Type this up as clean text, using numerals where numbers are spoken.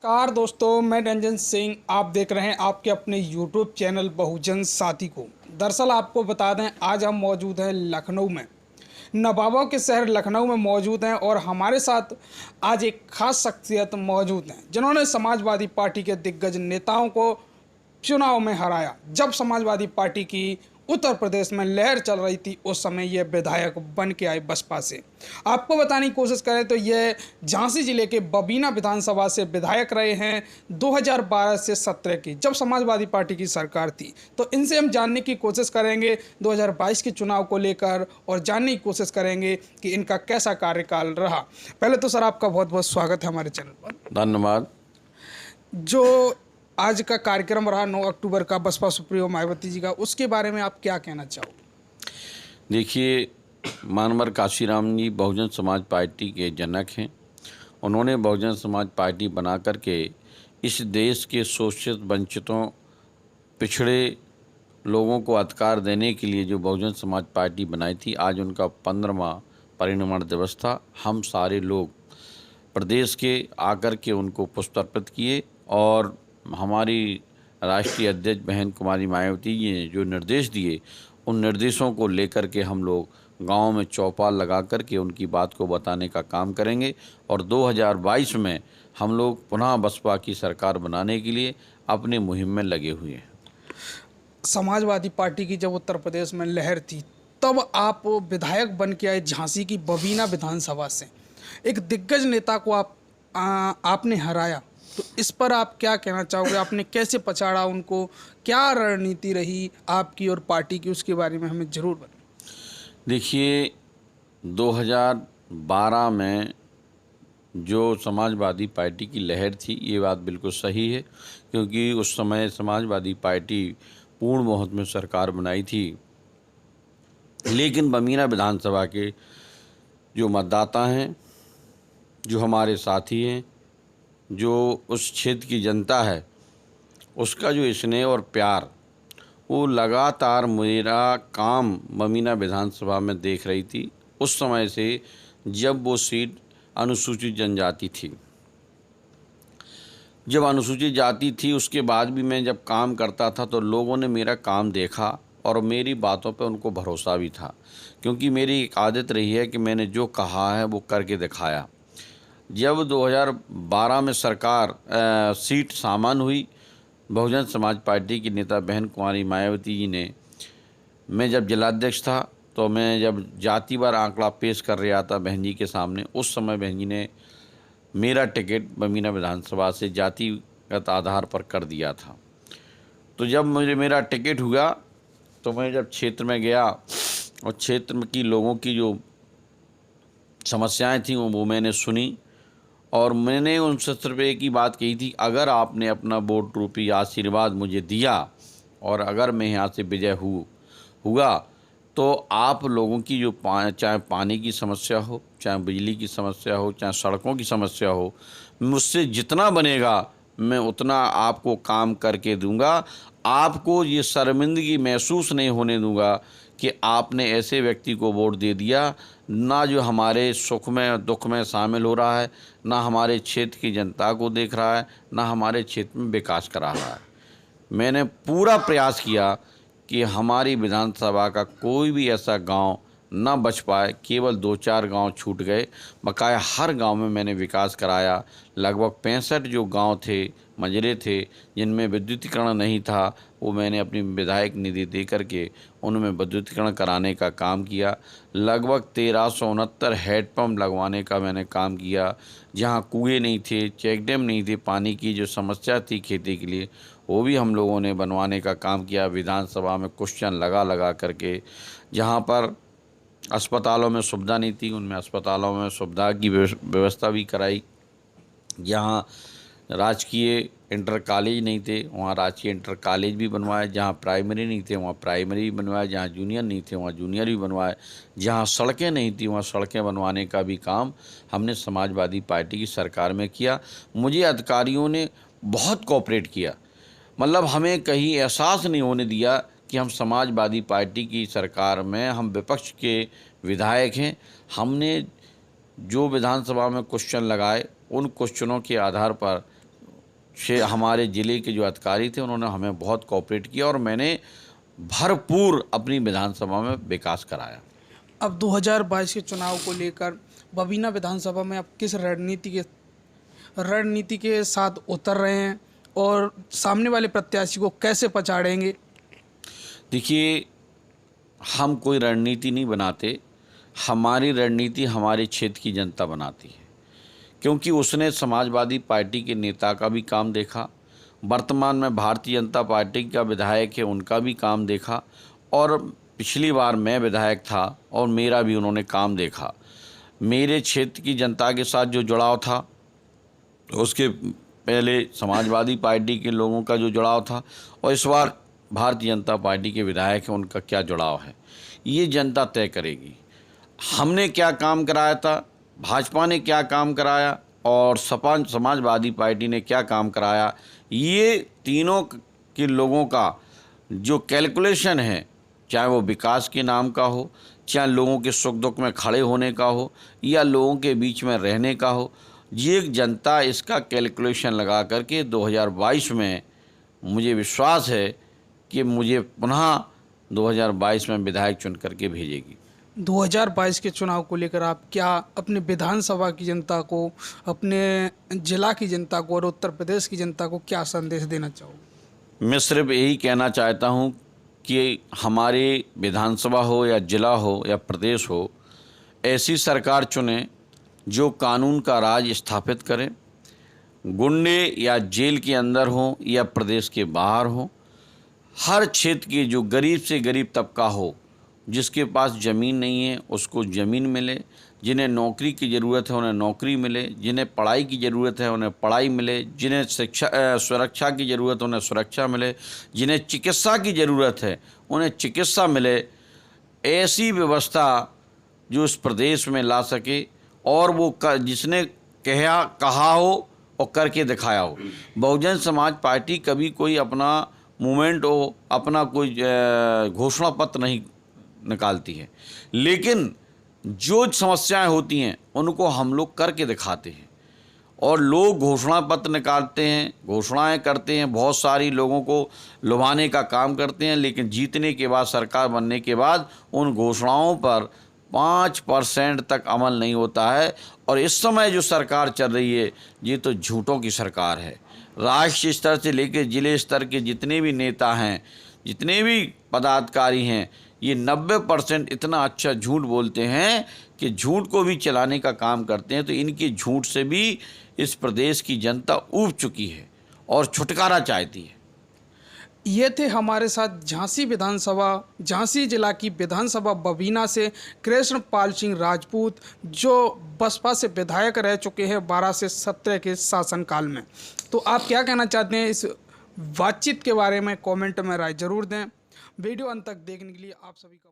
नमस्कार दोस्तों, मैं रंजन सिंह। आप देख रहे हैं आपके अपने YouTube चैनल बहुजन साथी को। दरअसल आपको बता दें, आज हम मौजूद हैं लखनऊ में, नवाबों के शहर लखनऊ में मौजूद हैं और हमारे साथ आज एक खास शख्सियत मौजूद हैं जिन्होंने समाजवादी पार्टी के दिग्गज नेताओं को चुनाव में हराया। जब समाजवादी पार्टी की उत्तर प्रदेश में लहर चल रही थी, उस समय ये विधायक बन के आए बसपा से। आपको बताने की कोशिश करें तो ये झांसी जिले के बबीना विधानसभा से विधायक रहे हैं 2012 से 17 की, जब समाजवादी पार्टी की सरकार थी। तो इनसे हम जानने की कोशिश करेंगे 2022 के चुनाव को लेकर और जानने की कोशिश करेंगे कि इनका कैसा कार्यकाल रहा। पहले तो सर, आपका बहुत बहुत स्वागत है हमारे चैनल पर। धन्यवाद। जो आज का कार्यक्रम रहा 9 अक्टूबर का बसपा सुप्रीमो मायावती जी का, उसके बारे में आप क्या कहना चाहोगे? देखिए, मानवर काशीराम जी बहुजन समाज पार्टी के जनक हैं। उन्होंने बहुजन समाज पार्टी बना करके इस देश के शोषित, वंचितों, पिछड़े लोगों को अधिकार देने के लिए जो बहुजन समाज पार्टी बनाई थी, आज उनका 15वां परिनिर्वाण दिवस था। हम सारे लोग प्रदेश के आकर के उनको पुष्प अर्पित किए और हमारी राष्ट्रीय अध्यक्ष बहन कुमारी मायावती जी ने जो निर्देश दिए, उन निर्देशों को लेकर के हम लोग गांव में चौपाल लगा करके उनकी बात को बताने का काम करेंगे और 2022 में हम लोग पुनः बसपा की सरकार बनाने के लिए अपनी मुहिम में लगे हुए हैं। समाजवादी पार्टी की जब उत्तर प्रदेश में लहर थी, तब आप विधायक बन के आए झांसी की बबीना विधानसभा से। एक दिग्गज नेता को आपने हराया, तो इस पर आप क्या कहना चाहोगे? आपने कैसे पछाड़ा उनको? क्या रणनीति रही आपकी और पार्टी की, उसके बारे में हमें ज़रूर बताएं। देखिए, 2012 में जो समाजवादी पार्टी की लहर थी, ये बात बिल्कुल सही है, क्योंकि उस समय समाजवादी पार्टी पूर्ण बहुमत में सरकार बनाई थी। लेकिन बबीना विधानसभा के जो मतदाता हैं, जो हमारे साथी हैं, जो उस क्षेत्र की जनता है, उसका जो स्नेह और प्यार, वो लगातार मेरा काम बबीना विधानसभा में देख रही थी। उस समय से जब वो सीट अनुसूचित जनजाति थी, जब अनुसूचित जाति थी, उसके बाद भी मैं जब काम करता था तो लोगों ने मेरा काम देखा और मेरी बातों पे उनको भरोसा भी था, क्योंकि मेरी एक आदत रही है कि मैंने जो कहा है वो करके दिखाया। जब 2012 में सरकार सीट सामान्य हुई, बहुजन समाज पार्टी की नेता बहन कुमारी मायावती जी ने, मैं जब जिलाध्यक्ष था तो मैं जब जातिवार आंकड़ा पेश कर रहा था बहन जी के सामने, उस समय बहन जी ने मेरा टिकट बबीना विधानसभा से जातिगत आधार पर कर दिया था। तो जब मुझे मेरा टिकट हुआ तो मैं जब क्षेत्र में गया और क्षेत्र में की लोगों की जो समस्याएं थीं वो मैंने सुनी और मैंने उनसे सिर्फ एक ही बात कही थी, अगर आपने अपना वोट रूपी आशीर्वाद मुझे दिया और अगर मैं यहाँ से विजय हुआ तो आप लोगों की जो चाहे पानी की समस्या हो, चाहे बिजली की समस्या हो, चाहे सड़कों की समस्या हो, मुझसे जितना बनेगा मैं उतना आपको काम करके दूंगा। आपको ये शर्मिंदगी महसूस नहीं होने दूंगा कि आपने ऐसे व्यक्ति को वोट दे दिया, ना जो हमारे सुख में दुख में शामिल हो रहा है, ना हमारे क्षेत्र की जनता को देख रहा है, ना हमारे क्षेत्र में विकास करा रहा है। मैंने पूरा प्रयास किया कि हमारी विधानसभा का कोई भी ऐसा गांव ना बच पाए। केवल 2-4 गांव छूट गए, बकाया हर गांव में मैंने विकास कराया। लगभग 65 जो गांव थे, मजरे थे, जिनमें विद्युतीकरण नहीं था, वो मैंने अपनी विधायक निधि दे करके उनमें विद्युतीकरण कराने का काम किया। लगभग 1369 हैंडपम्प लगवाने का मैंने काम किया। जहाँ कुएँ नहीं थे, चेक डैम नहीं थे, पानी की जो समस्या थी खेती के लिए, वो भी हम लोगों ने बनवाने का काम किया। विधानसभा में क्वेश्चन लगा करके, जहाँ पर अस्पतालों में सुविधा नहीं थी, उनमें अस्पतालों में सुविधा की व्यवस्था भी कराई। जहाँ राजकीय इंटर कॉलेज नहीं थे, वहाँ राजकीय इंटर कॉलेज भी बनवाए। जहाँ प्राइमरी नहीं थे, वहाँ प्राइमरी भी बनवाए। जहाँ जूनियर नहीं थे, वहाँ जूनियर भी बनवाए। जहाँ सड़कें नहीं थी, वहाँ सड़कें बनवाने का भी काम हमने समाजवादी पार्टी की सरकार में किया। मुझे अधिकारियों ने बहुत कोऑपरेट किया, मतलब हमें कहीं एहसास नहीं होने दिया कि हम समाजवादी पार्टी की सरकार में हम विपक्ष के विधायक हैं। हमने जो विधानसभा में क्वेश्चन लगाए, उन क्वेश्चनों के आधार पर से हमारे ज़िले के जो अधिकारी थे उन्होंने हमें बहुत कोऑपरेट किया और मैंने भरपूर अपनी विधानसभा में विकास कराया। अब 2022 के चुनाव को लेकर बबीना विधानसभा में आप किस रणनीति के साथ उतर रहे हैं और सामने वाले प्रत्याशी को कैसे पछाड़ेंगे? देखिए, हम कोई रणनीति नहीं बनाते, हमारी रणनीति हमारे क्षेत्र की जनता बनाती है, क्योंकि उसने समाजवादी पार्टी के नेता का भी काम देखा, वर्तमान में भारतीय जनता पार्टी का विधायक है उनका भी काम देखा, और पिछली बार मैं विधायक था और मेरा भी उन्होंने काम देखा। मेरे क्षेत्र की जनता के साथ जो जुड़ाव था, उसके पहले समाजवादी पार्टी के लोगों का जो जुड़ाव था, और इस बार भारतीय जनता पार्टी के विधायक हैं उनका क्या जुड़ाव है, ये जनता तय करेगी। हमने क्या काम कराया था, भाजपा ने क्या काम कराया और सपा समाजवादी पार्टी ने क्या काम कराया, ये तीनों के लोगों का जो कैलकुलेशन है, चाहे वो विकास के नाम का हो, चाहे लोगों के सुख दुख में खड़े होने का हो, या लोगों के बीच में रहने का हो, ये जनता इसका कैलकुलेशन लगा करके 2022 में मुझे विश्वास है कि मुझे पुनः 2022 में विधायक चुन करके भेजेगी। 2022 के चुनाव को लेकर आप क्या अपने विधानसभा की जनता को, अपने जिला की जनता को और उत्तर प्रदेश की जनता को क्या संदेश देना चाहोगे? मैं सिर्फ यही कहना चाहता हूँ कि हमारे विधानसभा हो या जिला हो या प्रदेश हो, ऐसी सरकार चुने जो कानून का राज स्थापित करे, गुंडे या जेल के अंदर हो या प्रदेश के बाहर हो, हर क्षेत्र के जो गरीब से गरीब तबका हो, जिसके पास ज़मीन नहीं है उसको ज़मीन मिले, जिन्हें नौकरी की ज़रूरत है उन्हें नौकरी मिले, जिन्हें पढ़ाई की ज़रूरत है उन्हें पढ़ाई मिले, जिन्हें सुरक्षा की ज़रूरत है उन्हें सुरक्षा मिले, जिन्हें चिकित्सा की ज़रूरत है उन्हें चिकित्सा मिले। ऐसी व्यवस्था जो इस प्रदेश में ला सके, और वो जिसने कहा हो और करके दिखाया हो। बहुजन समाज पार्टी कभी कोई अपना मूवमेंट हो, अपना कोई घोषणा पत्र नहीं निकालती है, लेकिन जो समस्याएं होती हैं उनको हम लोग करके दिखाते हैं। और लोग घोषणा पत्र निकालते हैं, घोषणाएं करते हैं, बहुत सारी लोगों को लुभाने का काम करते हैं, लेकिन जीतने के बाद, सरकार बनने के बाद उन घोषणाओं पर 5% तक अमल नहीं होता है। और इस समय जो सरकार चल रही है ये तो झूठों की सरकार है। राष्ट्रीय स्तर से लेकर जिले स्तर के जितने भी नेता हैं, जितने भी पदाधिकारी हैं, ये 90% इतना अच्छा झूठ बोलते हैं कि झूठ को भी चलाने का काम करते हैं। तो इनके झूठ से भी इस प्रदेश की जनता ऊब चुकी है और छुटकारा चाहती है। ये थे हमारे साथ झांसी जिला की विधानसभा बबीना से कृष्णपाल सिंह राजपूत, जो बसपा से विधायक रह चुके हैं 12 से 17 के शासनकाल में। तो आप क्या कहना चाहते हैं इस बातचीत के बारे में? कमेंट में राय जरूर दें। वीडियो अंत तक देखने के लिए आप सभी का